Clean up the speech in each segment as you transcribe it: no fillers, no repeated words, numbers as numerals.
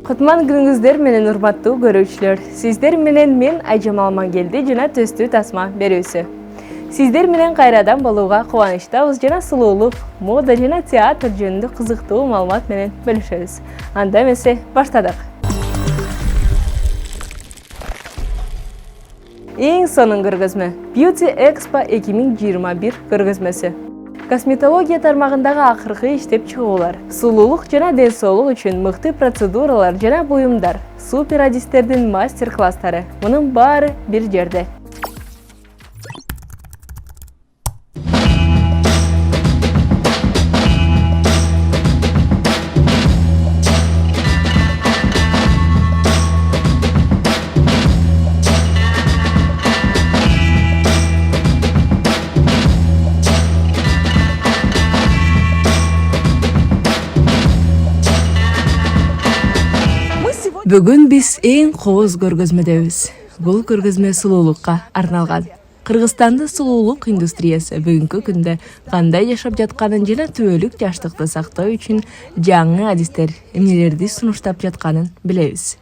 Кутман күнүңүздөр менен урматтуу көрүүчүлөр. Сиздер менен мен Айжамал Амангелди жана төстүү тасма берүүсү. Сиздер менен кайрадан болууга кубанычтабыз жана сулуулук, мода жана театр жөнүндө кызыктуу маалымат менен бөлүшөбүз. Анда эмесе баштадык. Эң сонун көргөзмө Beauty Expo 2021 көргөзмөсү. Косметология тармагындагы акыркы иштеп чыгуулар, сулуулук жана ден соолук үчүн мыкты процедуралар жана буюмдар, супер адистердин мастер-класстары. Мунун баары бир жерде. Бүгүн биз эң кооз көргөзмөдөбүз. Бул көргөзмө сулуулукка арналган. Кыргызстандын сулуулук индустриясы бүгүнкү күндө кандай жашап жатканын жана түбөлүк жаштыкты сактоо үчүн жаңы адистер эмнелерди сунуштап жатканын билебиз.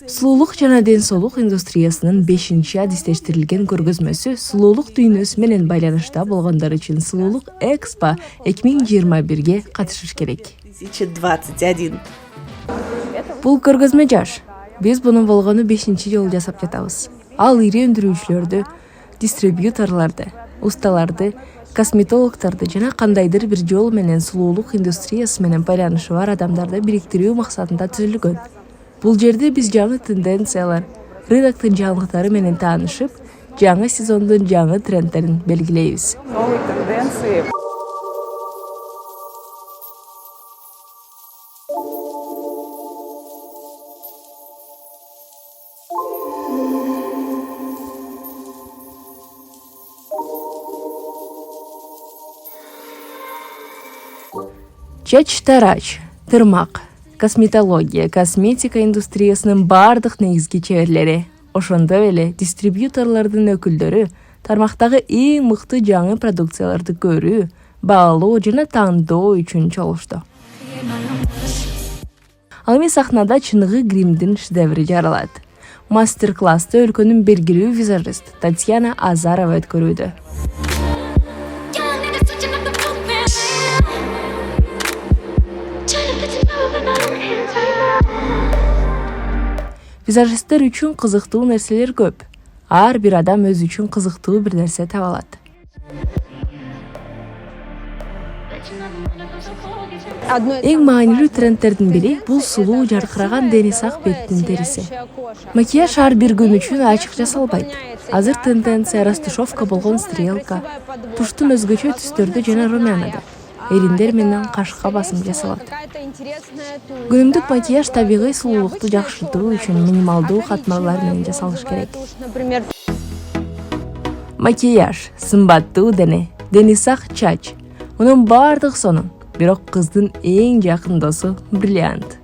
Сулуулук жана ден соолук индустриясынын 5-чи адистештирилген көргөзмөсү сулуулук дүйнөсү менен байланышта болгондор үчүн Сулуулук Экспо 2021ге катышыш керек. 2021. Бул көргөзмө жаш. Биз муну болгону 5-чи жолу жасап жатабыз. Ал ири өндүрүүчүлөрдү, дистрибьюторлорду, усталарды, косметологдорду жана кандайдыр бир жол менен сулуулук индустриясы менен байланышы бар адамдарды бириктирүү максатында түзүлгөн. Бул жерде биз жаңы тенденциялар, рыноктун жаңылыктары менен таанышып, жаңы сезондун жаңы трендтерин белгилейбиз. Новые тенденции. Чач-тарач, тырмак, косметология, косметика индустриясынын бардык негизги чеберлери, ошондой эле дистрибьюторлордун өкүлдөрү тармактагы эң мыкты жаңы продукцияларды көрүү, баалоо жана тандоо үчүн чогулушту. Ал эми сахнада чыныгы гримдин шедеври жаралат. Мастер-классты өлкөнүн белгилүү визажист Татьяна Азарова өткөрүүдө. Визажисттер үчүн кызыктуу нерселер көп. Ар бир адам өз үчүн кызыктуу бир нерсе таба алат. Эң маанилүү трендтердин бири бул сулуу жаркыраган дени сак беттин териси. Макияж ар бир күн үчүн ачык жасалбайт. Азыр тенденция растушевка болгон стрелка, туштун өзгөчө түстөрдө жана румянада. Эриндер менен кашка басым жасалат. Күнүмдүк макияж табигый сулуулукту жакшыртуу үчүн минималдуу катмарлар менен жасалыш керек. Макияж, сымбаттуу дене, дени сак чач. Мунун бардык сонун, бирок кыздын эң жакын досу бриллиант.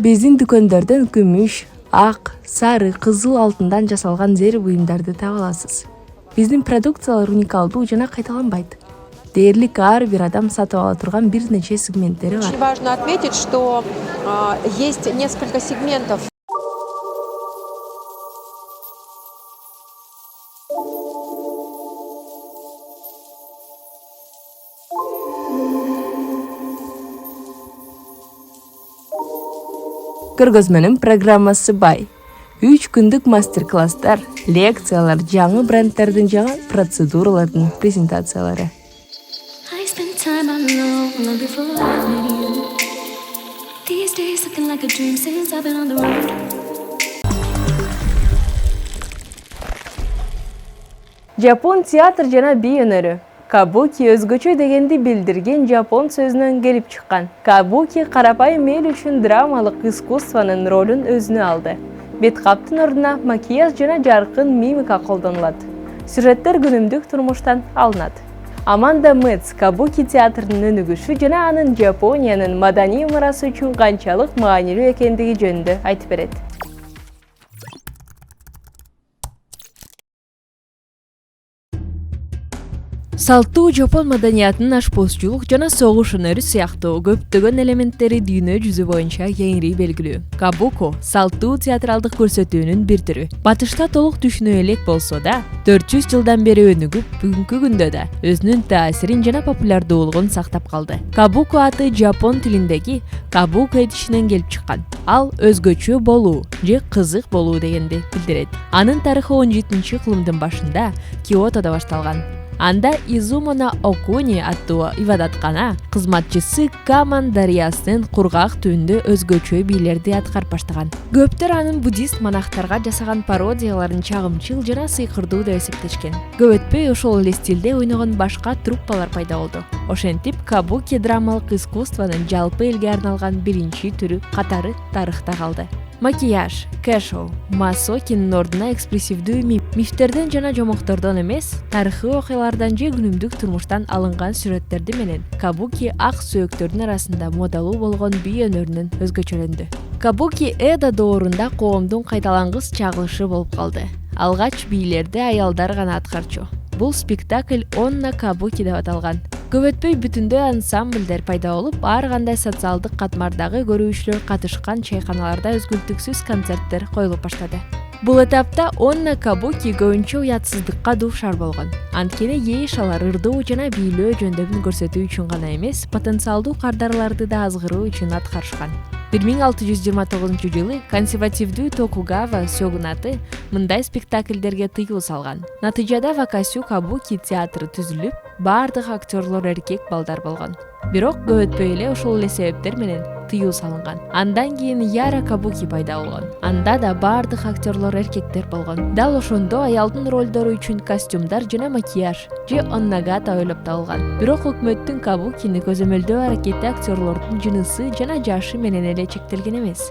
Биздин дүкөндөрдөн күмүш, ак, сары, кызыл алтындан жасалган зер буюмдарды таба аласыз. Биздин продукциялар уникалдуу жана кайталанбайт. Дээрлик ар бир адам сатып ала турган бир нече сегменттери бар. Очень важно отметить, что есть несколько сегментов. Көргөзмөнүн программасы бай. 3 күндүк мастер-класстар, лекциялар, жаңы брендтердин жаңы процедуралардын презентациялары. Жапон театр жана бий өнөрү. Кабуки өзгөчө дегенди билдирген жапон сөзүнөн келип чыккан. Кабуки карапайым эл үчүн драмалык искусствонун ролун өзүнө алды. Бет каптын ордуна макияж жана жаркын мимика колдонулат. Сюжеттер күнүмдүк турмуштан алынат. Аманда Мэтс кабуки театрынын өнүгүшү жана анын Жапониянын маданий мурасы үчүн канчалык маанилүү экендиги жөнүндө айтып берет. Салттуу Жапон маданиятынын ашпозчулук жана согуш өнөрү сыяктуу көптөгөн элементтери дүйнө жүзү боюнча кеңири белгилүү. Кабуко салттуу театралдык көрсөтүүнүн бир түрү. Батышта толук түшүнө элек болсо да, 400 жылдан бери өнүгүп, бүгүнкү күндө да өзүнүн таасирин жана популярдуулугун сактап калды. Кабуко аты жапон тилиндеги кабуко этишинен келип чыккан. Ал өзгөчө болуу же кызык болуу дегенди билдирет. Анын тарыхы 17-кылымдын башында Киотодо башталган. Анда Изумона Окуни аттуу ибадаткана кызматчысы Каман дарыясынын кургак түбүндө өзгөчө бийлерди аткарып баштаган. Көптөр анын буддист монахтарга жасаган пародияларын чагымчыл жана сыйкырдуу деп эсептешкен. Көп өтпөй ошол эле стилде ойногон башка труппалар пайда болду. Ошентип кабуки драмалык искусствонун жалпы элге арналган биринчи түрү катары тарыхта калды. Макияж, кэшоу, масокинин ордуна экспрессивдүү мифтерден жана жомоктордон эмес, тарыхый окуялардан же күнүмдүк турмуштан алынган сүрөттөрдү менен кабуки ак сөөктөрдүн арасында модалуу болгон бий өнөрүнөн өзгөчөлөндү. Кабуки Эдо доорунда коомдун кайталангыс чагылышы болуп калды. Алгач бийлерди аялдар гана аткарчу. Бул спектакль Онна кабуки деп аталган. Көп өтпөй бүтүндөй ансамбльдер пайда болуп, ар кандай социалдык катмардагы көрүүчүлөр катышкан чайканаларда өзгөлтүксүз концерттер коюлуп баштады. Бул этапта Онна кабуки көбүнчө уятсыздыкка дуушар болгон. Анткени еш алар ырдоо жана бийлөө жөндөмүн көрсөтүү үчүн гана эмес, потенциалдуу кардарларды да азгыруу үчүн аткарышкан. 1629-жылы консервативдүү Токугава сёгунаты мындай спектакльдерге тыюу салган. Натыйжада Вакасю кабуки театры түзүлүп, бардык актерлор эркек балдар болгон. Бирок көп өтпөй эле ошол эле себептер менен тыюу салынган. Андан кийин Яра кабуки пайда болгон. Анда да бардык актерлор эркектер болгон. Дал ошондо аялдын ролдору үчүн костюмдар жана макияж же оннагата ойлоп табылган. Бирок өкмөттүн кабукини көзөмөлдөө аракети актерлордун жынысы жана жашы менен эле чектелген эмес.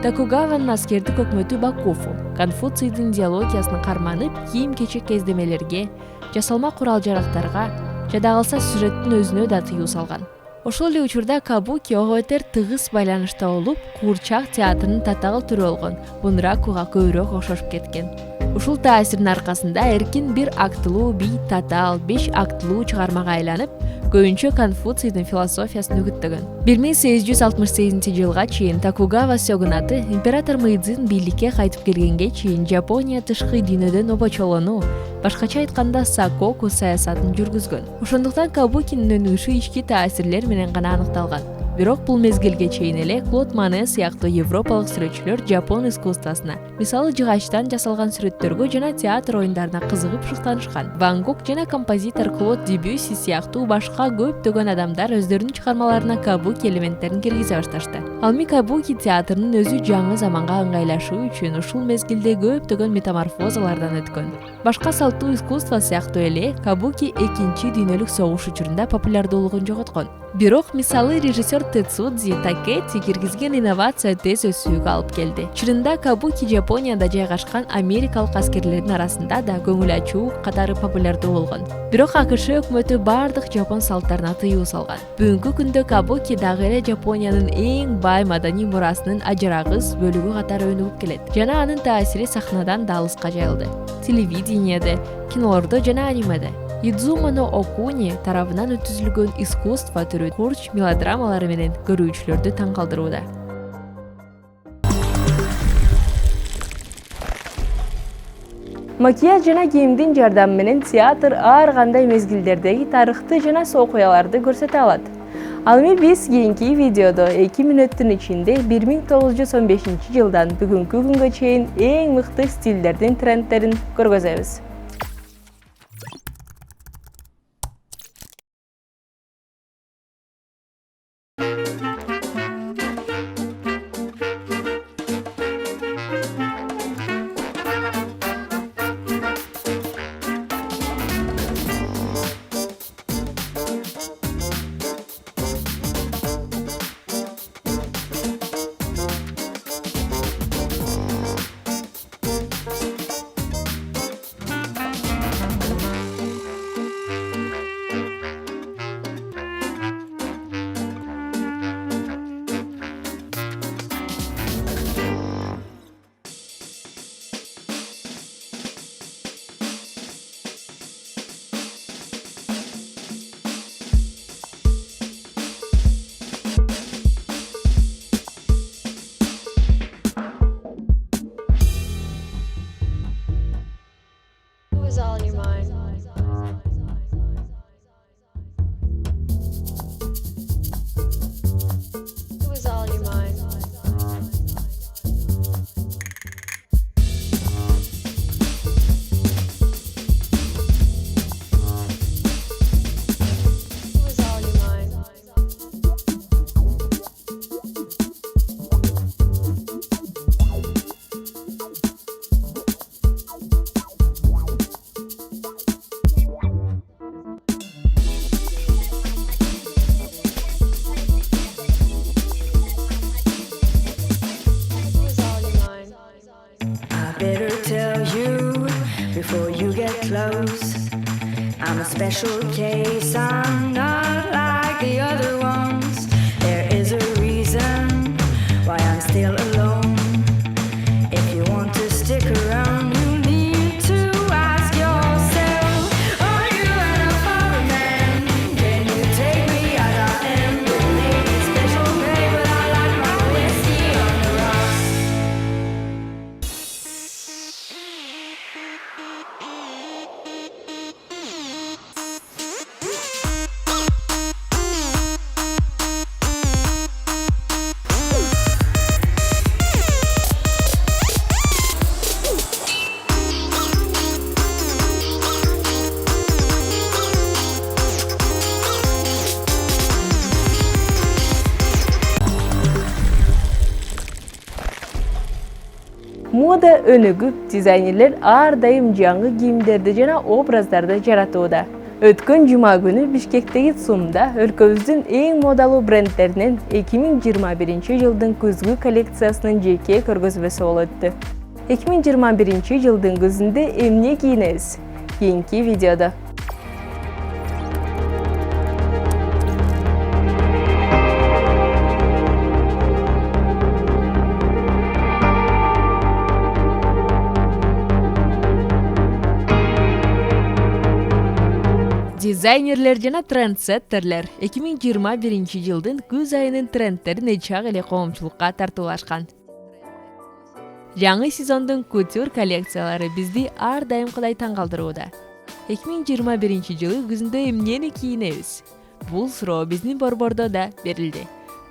Токугаванын аскердик өкмөтү Бакуфу Конфуцийдин идеологиясын карманып, кийим-кечек кездемелерге, жасалма курал-жарактарга, жада калса сүрөттүн өзүнө да тыюу салган. Ошол эле учурда кабуки ого бетер тыгыз байланышта болуп, куурчак театрынын татаал түрү болгон бунракуга көбүрөөк окшошуп кеткен. Ушул таасирдин аркасында эркин бир актылуу бий татаал 5 актылуу чыгармага айланып, көбүнчө Конфуцийдин философиясын үгүттөгөн. 1868-жылга чейин Токугава сёгунаты император Мэйдзин бийликке кайтып келгенге чейин Жапония тышкы дүйнөдөн обочолонуу, башкача айтканда сакоку саясатын жүргүзгөн. Ошондуктан кабукинин өнүгүшү ички таасирлер менен гана аныкталган. Бирок бул мезгилге чейин эле Клод Мане сыяктуу европалык сүрөтчүлөр жапон искусствосуна, мисалы жыгачтан жасалган сүрөттөргө жана театр оюндарына кызыгып шыктанышкан. Ван Гог жана композитор Клод Дебюсси сыяктуу башка көптөгөн адамдар өздөрүнүн чыгармаларына кабуки элементтерин киргизе башташты. Ал эми кабуки театрынын өзү жаңы заманга ыңгайлашуу үчүн ушул мезгилде көптөгөн метаморфозалардан өткөн. Башка салттуу искусство сыяктуу эле кабуки экинчи дүйнөлүк согуш учурунда популярдуулугун жоготкон. Бирок мисалы режиссер Тецудзи Такети киргизген инновация тез өсүүгө алып келди. Чынында кабуки Жапонияда жайгашкан америкалык аскерлердин арасында да көңүл ачуу катары популярдуу болгон. Бирок АКШ өкмөтү бардык жапон салттарына тыюу салган. Бүгүнкү күндө кабуки дагы эле Жапониянын эң бай маданий мурасынын ажырагыс бөлүгү катары өнүгүп келет. Жана анын таасири сахнадан да алыска жайылды. Телевидениеде, кинолордо жана анимеде. Идзумоно Окуни тарабынан өткөзүлгөн искусство түрү курч мелодрамалары менен көрүүчүлөрдү таң калтырууда. Макияж жана кийимдин жардамы менен театр ар кандай мезгилдердеги тарыхты жана окуяларды көрсөтө алат. Ал эми биз кийинки видеодо 2 мүнөттүн ичинде 1915-жылдан бүгүнкү күнгө чейин эң мыкты стилдердин трендтерин көргөзөбүз. special case. I'm not like the other ones. There is a reason why I'm still alone. If you want to stick around, you need to ask yourself, are you enough for a man? Can you take me as I am? Don't need a special day, but I like my whiskey on the rocks. Moda өнүгүп, дизайнерлер ар дайым жаңы кийимдерди жана образдарды жаратууда. Өткөн жума күнү Бишкектеги ЦУМда өлкөбүздүн эң модалуу брендтеринин 2021 жылдын күзгү коллекциясынын жеке көргөзмөсү болуп өттү. 2021 жылдын күзүндө эмне кийинебиз? Кийинки видеодо. Дизайнерлер жана трендсеттерлер 2021 жылдын күз айынын трендтерин чак эле коомчулукка тартуулашкан. Жаңы сезондун кутюр коллекциялары бизди ар дайымкыдай таң калтырууда. 2021 жылы күзүндө эмнени кийинебиз? Бул суроо биздин борбордо да берилди.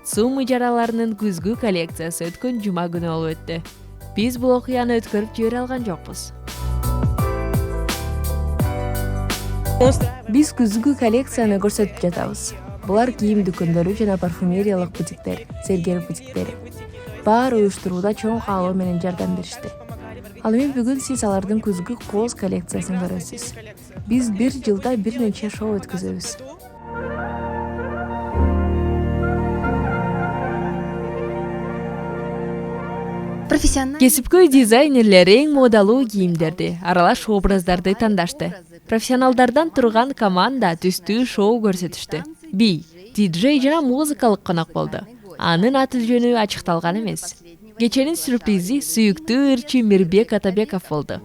ЦУМ ижараларынын күзгү коллекциясы өткөн жума күнү болуп өттү. Биз бул окуяны өткөрүп жибере алган жокпуз. Биз күзгү коллекцияны көрсөтүп жатабыз. Булар кийим дүкөндөрү жана парфюмериялык бутиктер, зергер бутиктери. Баары уюштурууда чоң каалоо менен жардам беришти. Ал эми бүгүн сиз алардын күзгү кооз коллекциясын көрөсүз. Биз бир жылда бир нече шоу өткөзөбүз. Кесипкөй дизайнерлер эң модалуу кийимдерди, аралаш образдарды тандашты. Профессионалдардан турган команда түстүү шоу көрсөтүштү. Би, диджей жана музыкалык конок болду. Анын аты жөнү ачыкталган эмес. Кеченин сюрпризи сүйүктүү ырчы Мирбек Атабеков болду.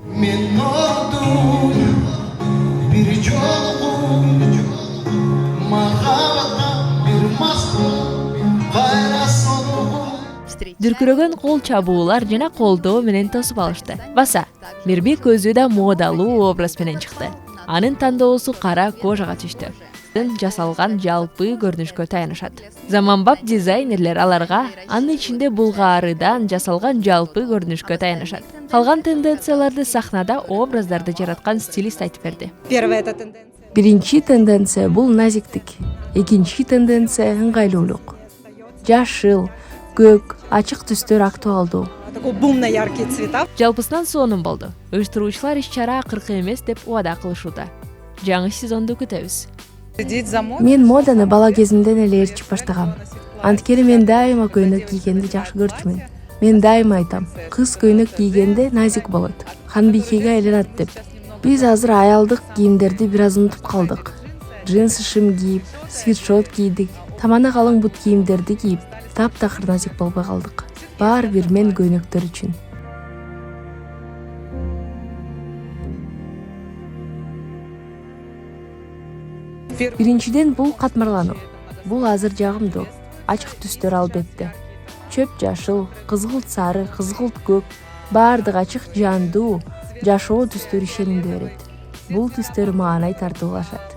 Дүркүрөгөн кол чабуулар жана колдоо менен тосуп алышты. Баса, Мирбек өзү да модалуу образ менен чыкты. Анын тандоосу кара кожага түштү. Жасалган жалпы көрүнүшкө таянышат. Заманбап дизайнерлер аларга анын ичинде булгаарыдан жасалган жалпы көрүнүшкө таянышат. Калган тенденцияларды сахнада образдарды жараткан стилист айтып берди. Биринчи тенденция бул назиктик. Экинчи тенденция ыңгайлуулук. Жашыл, көк, ачык түстөр актуалдуу. Такой бум на яркие цвета. Жалпысынан сонун болду. Уюштуруучулар иш-чара акыркы эмес деп убада кылышууда. Жаңы сезонду күтөбүз. Мен моданы бала кезимден эле ээрчип баштагам. Анткени мен дайыма көйнөк кийгенди жакшы көрчүмүн. Мен дайыма айтам, кыз көйнөк кийгенде назик болот, ханбикеге айланат деп. Биз азыр аялдык кийимдерди бир аз унутуп калдык. Джинсы шим кийип, свитшот кийдик, таманы калың бут кийимдерди кийип, таптакыр назик болбой калдык. Баары бир мен көйнөктөр үчүн. Биринчиден бул катмарлануу. Бул азыр жагымдуу. Ачык түстөр албетте. Чөп жашыл, кызгылт сары, кызгылт көк, баардык ачык жандуу, жашоо түстөр ишенимди берет. Бул түстөр маанай тартуулашат.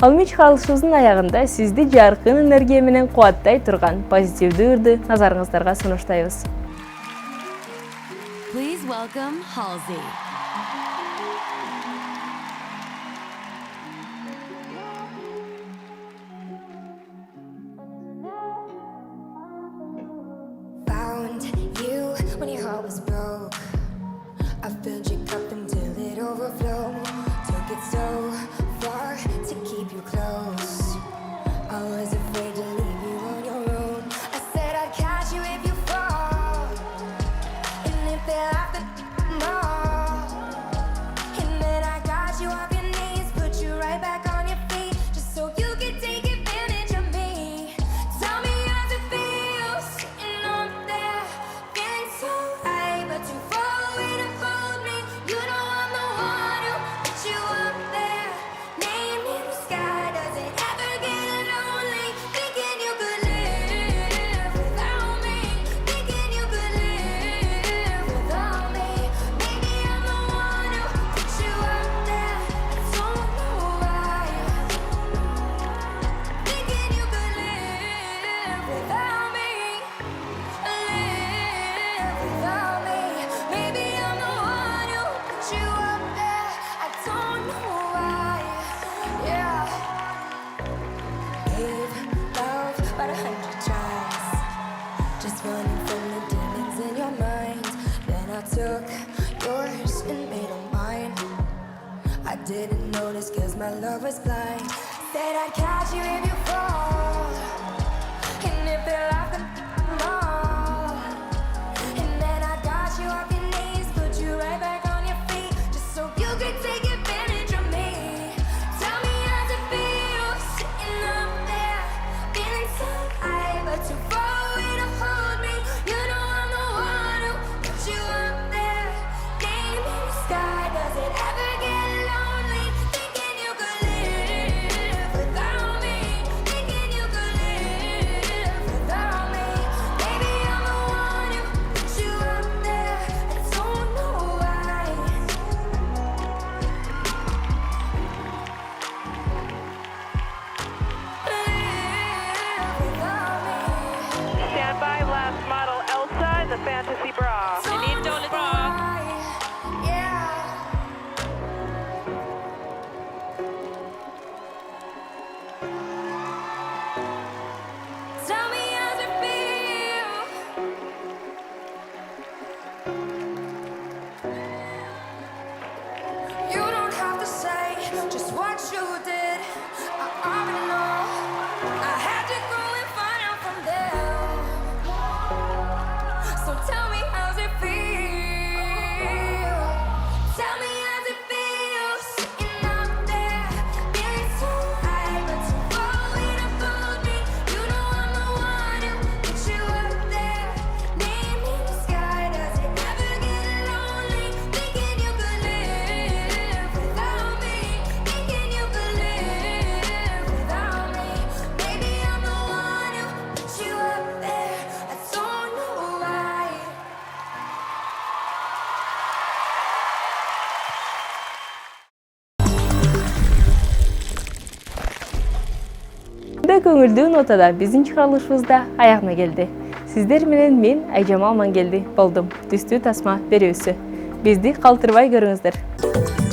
Ал эми чыгарылышыбыздын аягында сизди жаркын энергия менен кубаттай турган позитивдүү ырды назарыңыздарга сунуштайбыз. Please welcome Halsey. Found you when your heart was broke. I filled your cup until it didn't notice cause my love was blind. Said I'd catch you if you fall, and if they're like the mall. And then I got you off your knees, put you right back on your feet, just so you could take advantage of me. Tell me how's it feel, sitting up there, feeling so high, but too far away to hold me. You know I'm the one who put you up there, name in the sky. Does it ever get lonely, thinking you could live without me, thinking you could live without me? Maybe I'm the one who put you up there, I don't know why. Live without me. Stand by, last model Elsa in the fantasy bra. Don't know why. Yeah. Tell me how's it feel? You don't have to say just what you did. I already know. I had to go and find out from them. So tell me how's it feel? Tell me how's it feel, sitting up there, feeling so high, but too far away to hold me. You know I'm the one who put you up there, name in the sky. Does it ever get lonely, thinking you could live without me, thinking you could live without me? Maybe I'm the one who put you up there, I don't know why. Мындай көңүлдүү нотада биздин чыгарылышыбыз да аягына келди. Сиздер менен мен Айжамал Мангелди болдум. Түстүү тасма берүүсү. Бизди калтырбай көрүңүздөр.